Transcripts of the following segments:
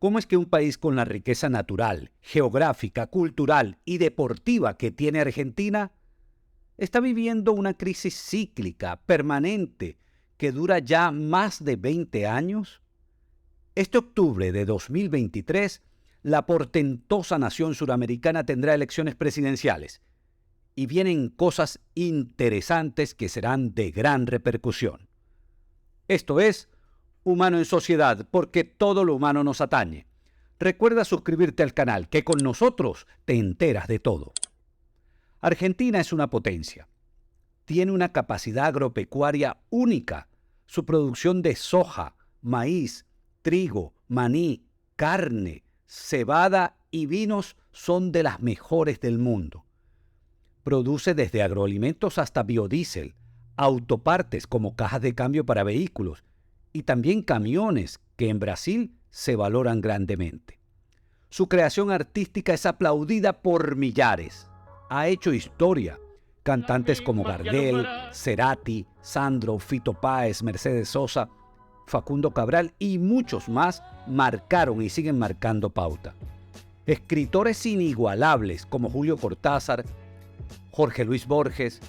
¿Cómo es que un país con la riqueza natural, geográfica, cultural y deportiva que tiene Argentina está viviendo una crisis cíclica, permanente, que dura ya más de 20 años? Este octubre de 2023, la portentosa nación suramericana tendrá elecciones presidenciales y vienen cosas interesantes que serán de gran repercusión. Esto es Humano en Sociedad, porque todo lo humano nos atañe. Recuerda suscribirte al canal, que con nosotros te enteras de todo. Argentina es una potencia. Tiene una capacidad agropecuaria única. Su producción de soja, maíz, trigo, maní, carne, cebada y vinos son de las mejores del mundo. Produce desde agroalimentos hasta biodiesel, autopartes como cajas de cambio para vehículos y también camiones que en Brasil se valoran grandemente. Su creación artística es aplaudida por millares. Ha hecho historia. Cantantes como Gardel, Cerati, Sandro, Fito Páez, Mercedes Sosa, Facundo Cabral y muchos más marcaron y siguen marcando pauta. Escritores inigualables como Julio Cortázar, Jorge Luis Borges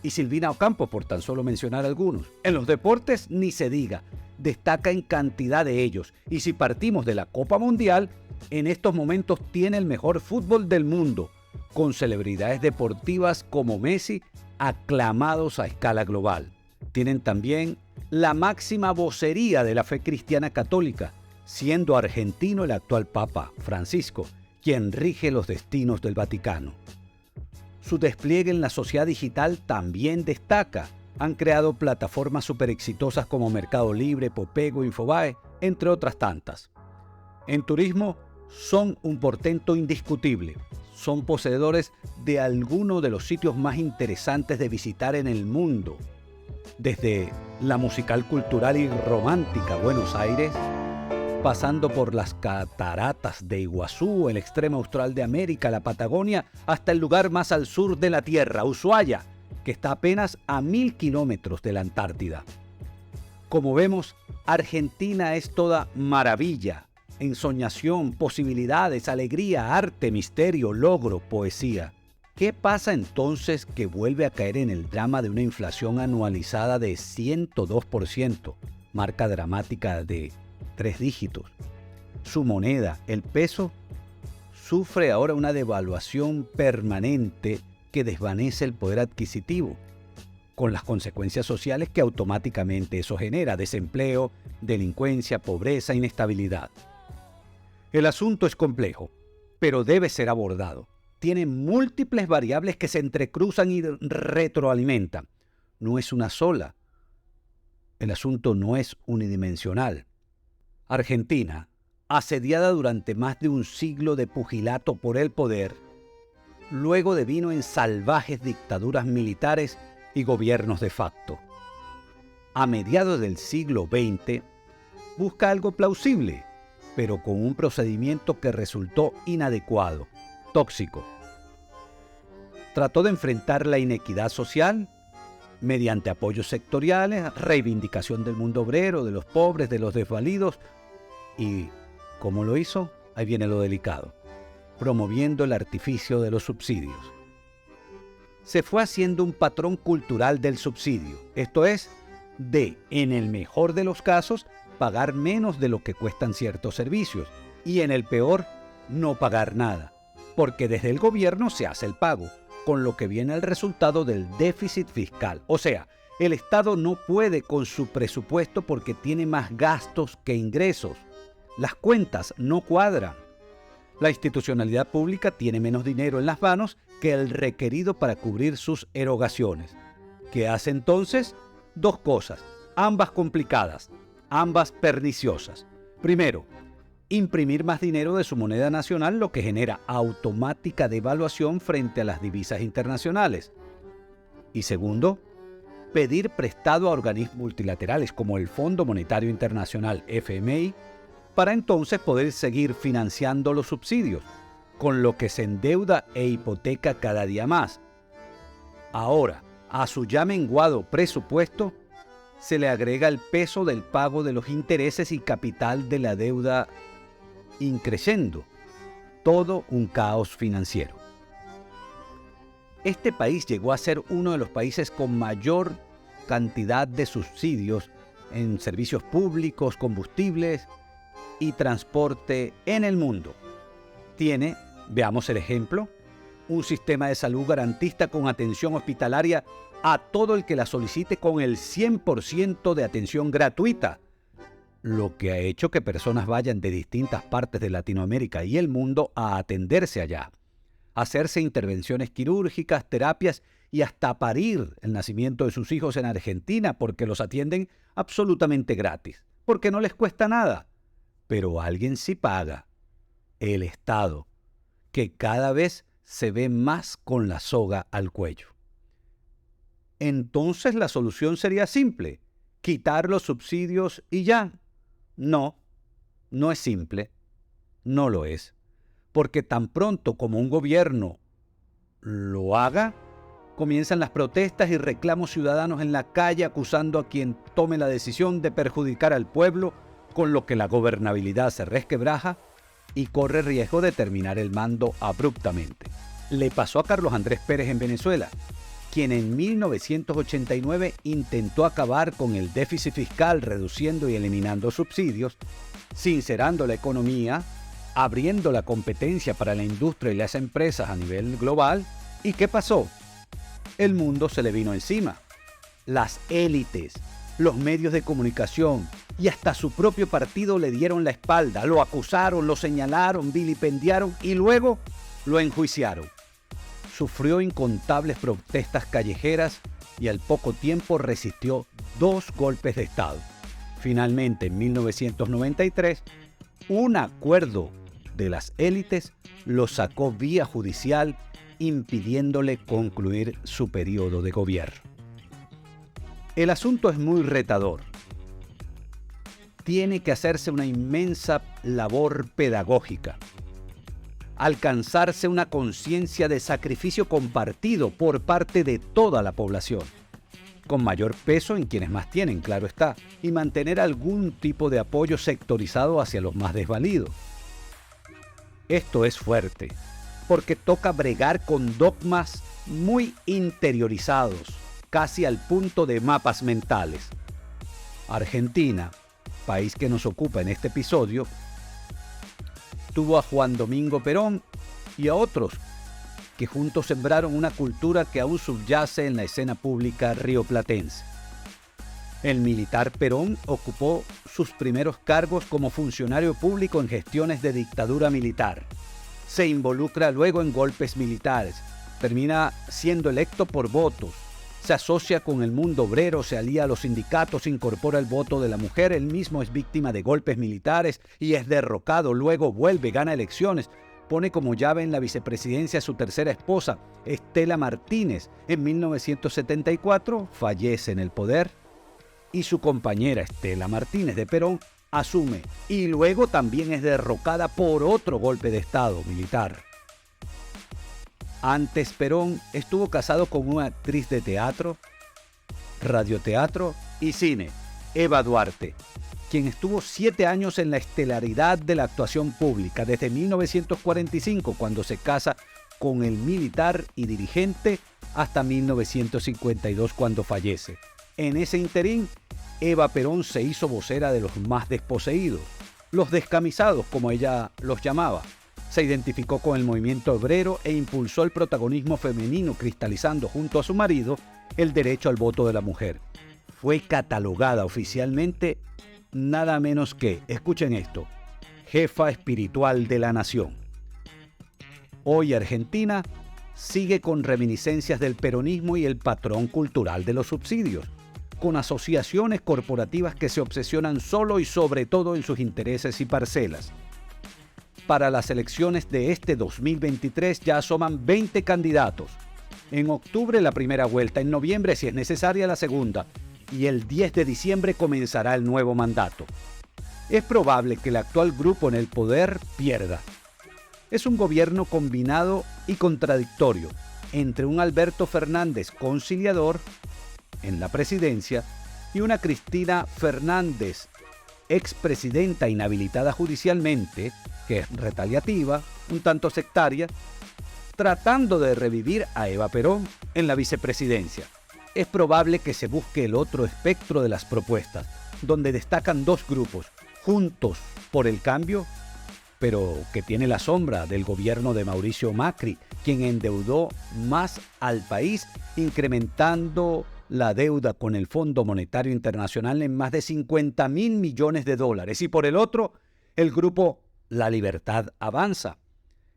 y Silvina Ocampo, por tan solo mencionar algunos. En los deportes ni se diga, destaca en cantidad de ellos. Y si partimos de la Copa Mundial, en estos momentos tiene el mejor fútbol del mundo, con celebridades deportivas como Messi, aclamados a escala global. Tienen también la máxima vocería de la fe cristiana católica, siendo argentino el actual Papa Francisco, quien rige los destinos del Vaticano. Su despliegue en la sociedad digital también destaca. Han creado plataformas súper exitosas como Mercado Libre, Popego, Infobae, entre otras tantas. En turismo son un portento indiscutible. Son poseedores de algunos de los sitios más interesantes de visitar en el mundo. Desde la musical, cultural y romántica Buenos Aires, pasando por las cataratas de Iguazú, el extremo austral de América, la Patagonia, hasta el lugar más al sur de la Tierra, Ushuaia, que está apenas a 1000 kilómetros de la Antártida. Como vemos, Argentina es toda maravilla, ensoñación, posibilidades, alegría, arte, misterio, logro, poesía. ¿Qué pasa entonces que vuelve a caer en el drama de una inflación anualizada de 102%, marca dramática de 3 dígitos? Su moneda, el peso, sufre ahora una devaluación permanente que desvanece el poder adquisitivo, con las consecuencias sociales que automáticamente eso genera: desempleo, delincuencia, pobreza, inestabilidad. El asunto es complejo, pero debe ser abordado. Tiene múltiples variables que se entrecruzan y retroalimentan. No es una sola. El asunto no es unidimensional. Argentina, asediada durante más de un siglo de pugilato por el poder, luego devino en salvajes dictaduras militares y gobiernos de facto. A mediados del siglo XX, busca algo plausible, pero con un procedimiento que resultó inadecuado, tóxico. Trató de enfrentar la inequidad social mediante apoyos sectoriales, reivindicación del mundo obrero, de los pobres, de los desvalidos. ¿Y cómo lo hizo? Ahí viene lo delicado: promoviendo el artificio de los subsidios. Se fue haciendo un patrón cultural del subsidio, esto es, de, en el mejor de los casos, pagar menos de lo que cuestan ciertos servicios, y en el peor, no pagar nada, porque desde el gobierno se hace el pago, con lo que viene el resultado del déficit fiscal. O sea, el Estado no puede con su presupuesto porque tiene más gastos que ingresos. Las cuentas no cuadran. La institucionalidad pública tiene menos dinero en las manos que el requerido para cubrir sus erogaciones. ¿Qué hace entonces? Dos cosas, ambas complicadas, ambas perniciosas. Primero, imprimir más dinero de su moneda nacional, lo que genera automática devaluación frente a las divisas internacionales. Y segundo, pedir prestado a organismos multilaterales como el Fondo Monetario Internacional, FMI, para entonces poder seguir financiando los subsidios, con lo que se endeuda e hipoteca cada día más. Ahora, a su ya menguado presupuesto, se le agrega el peso del pago de los intereses y capital de la deuda increyendo, todo un caos financiero. Este país llegó a ser uno de los países con mayor cantidad de subsidios en servicios públicos, combustibles y transporte en el mundo. Tiene, veamos el ejemplo, un sistema de salud garantista con atención hospitalaria a todo el que la solicite con el 100% de atención gratuita, lo que ha hecho que personas vayan de distintas partes de Latinoamérica y el mundo a atenderse allá, hacerse intervenciones quirúrgicas, terapias y hasta parir el nacimiento de sus hijos en Argentina porque los atienden absolutamente gratis, porque no les cuesta nada. Pero alguien sí paga, el Estado, que cada vez se ve más con la soga al cuello. Entonces la solución sería simple, quitar los subsidios y ya. No, no es simple, no lo es, porque tan pronto como un gobierno lo haga, comienzan las protestas y reclamos ciudadanos en la calle acusando a quien tome la decisión de perjudicar al pueblo, con lo que la gobernabilidad se resquebraja y corre riesgo de terminar el mando abruptamente. Le pasó a Carlos Andrés Pérez en Venezuela, quien en 1989 intentó acabar con el déficit fiscal reduciendo y eliminando subsidios, sincerando la economía, abriendo la competencia para la industria y las empresas a nivel global. ¿Y qué pasó? El mundo se le vino encima. Las élites, los medios de comunicación y hasta su propio partido le dieron la espalda, lo acusaron, lo señalaron, vilipendiaron y luego lo enjuiciaron. Sufrió incontables protestas callejeras y al poco tiempo resistió 2 golpes de Estado. Finalmente, en 1993, un acuerdo de las élites lo sacó vía judicial, impidiéndole concluir su periodo de gobierno. El asunto es muy retador. Tiene que hacerse una inmensa labor pedagógica, alcanzarse una conciencia de sacrificio compartido por parte de toda la población, con mayor peso en quienes más tienen, claro está, y mantener algún tipo de apoyo sectorizado hacia los más desvalidos. Esto es fuerte, porque toca bregar con dogmas muy interiorizados, casi al punto de mapas mentales. Argentina, país que nos ocupa en este episodio, tuvo a Juan Domingo Perón y a otros que juntos sembraron una cultura que aún subyace en la escena pública rioplatense. El militar Perón ocupó sus primeros cargos como funcionario público en gestiones de dictadura militar. Se involucra luego en golpes militares, termina siendo electo por votos, se asocia con el mundo obrero, se alía a los sindicatos, incorpora el voto de la mujer, él mismo es víctima de golpes militares y es derrocado, luego vuelve, gana elecciones, pone como llave en la vicepresidencia a su tercera esposa, Estela Martínez. En 1974 fallece en el poder y su compañera Estela Martínez de Perón asume y luego también es derrocada por otro golpe de Estado militar. Antes Perón estuvo casado con una actriz de teatro, radioteatro y cine, Eva Duarte, quien estuvo 7 años en la estelaridad de la actuación pública, desde 1945, cuando se casa con el militar y dirigente, hasta 1952, cuando fallece. En ese interín, Eva Perón se hizo vocera de los más desposeídos, los descamisados, como ella los llamaba. Se identificó con el movimiento obrero e impulsó el protagonismo femenino, cristalizando junto a su marido el derecho al voto de la mujer. Fue catalogada oficialmente nada menos que, escuchen esto, jefa espiritual de la nación. Hoy Argentina sigue con reminiscencias del peronismo y el patrón cultural de los subsidios, con asociaciones corporativas que se obsesionan solo y sobre todo en sus intereses y parcelas. Para las elecciones de este 2023 ya asoman 20 candidatos. En octubre la primera vuelta, en noviembre si es necesaria la segunda, y el 10 de diciembre comenzará el nuevo mandato. Es probable que el actual grupo en el poder pierda. Es un gobierno combinado y contradictorio entre un Alberto Fernández conciliador en la presidencia y una Cristina Fernández, expresidenta inhabilitada judicialmente, que es retaliativa, un tanto sectaria, tratando de revivir a Eva Perón en la vicepresidencia. Es probable que se busque el otro espectro de las propuestas, donde destacan dos grupos, Juntos por el Cambio, pero que tiene la sombra del gobierno de Mauricio Macri, quien endeudó más al país, incrementando la deuda con el Fondo Monetario Internacional en más de 50.000 millones de dólares. Y por el otro, el grupo La Libertad Avanza,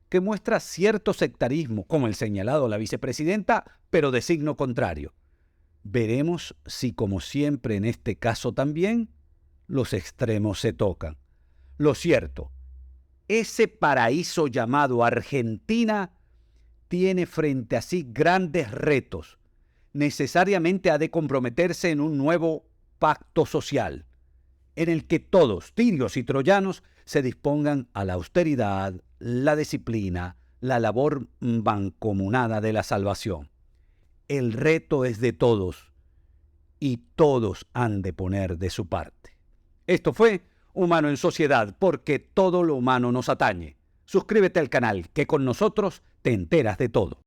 que muestra cierto sectarismo, como el señalado la vicepresidenta, pero de signo contrario. Veremos si, como siempre en este caso también, los extremos se tocan. Lo cierto, ese paraíso llamado Argentina tiene frente a sí grandes retos. Necesariamente ha de comprometerse en un nuevo pacto social, en el que todos, tirios y troyanos, se dispongan a la austeridad, la disciplina, la labor mancomunada de la salvación. El reto es de todos y todos han de poner de su parte. Esto fue Humano en Sociedad, porque todo lo humano nos atañe. Suscríbete al canal, que con nosotros te enteras de todo.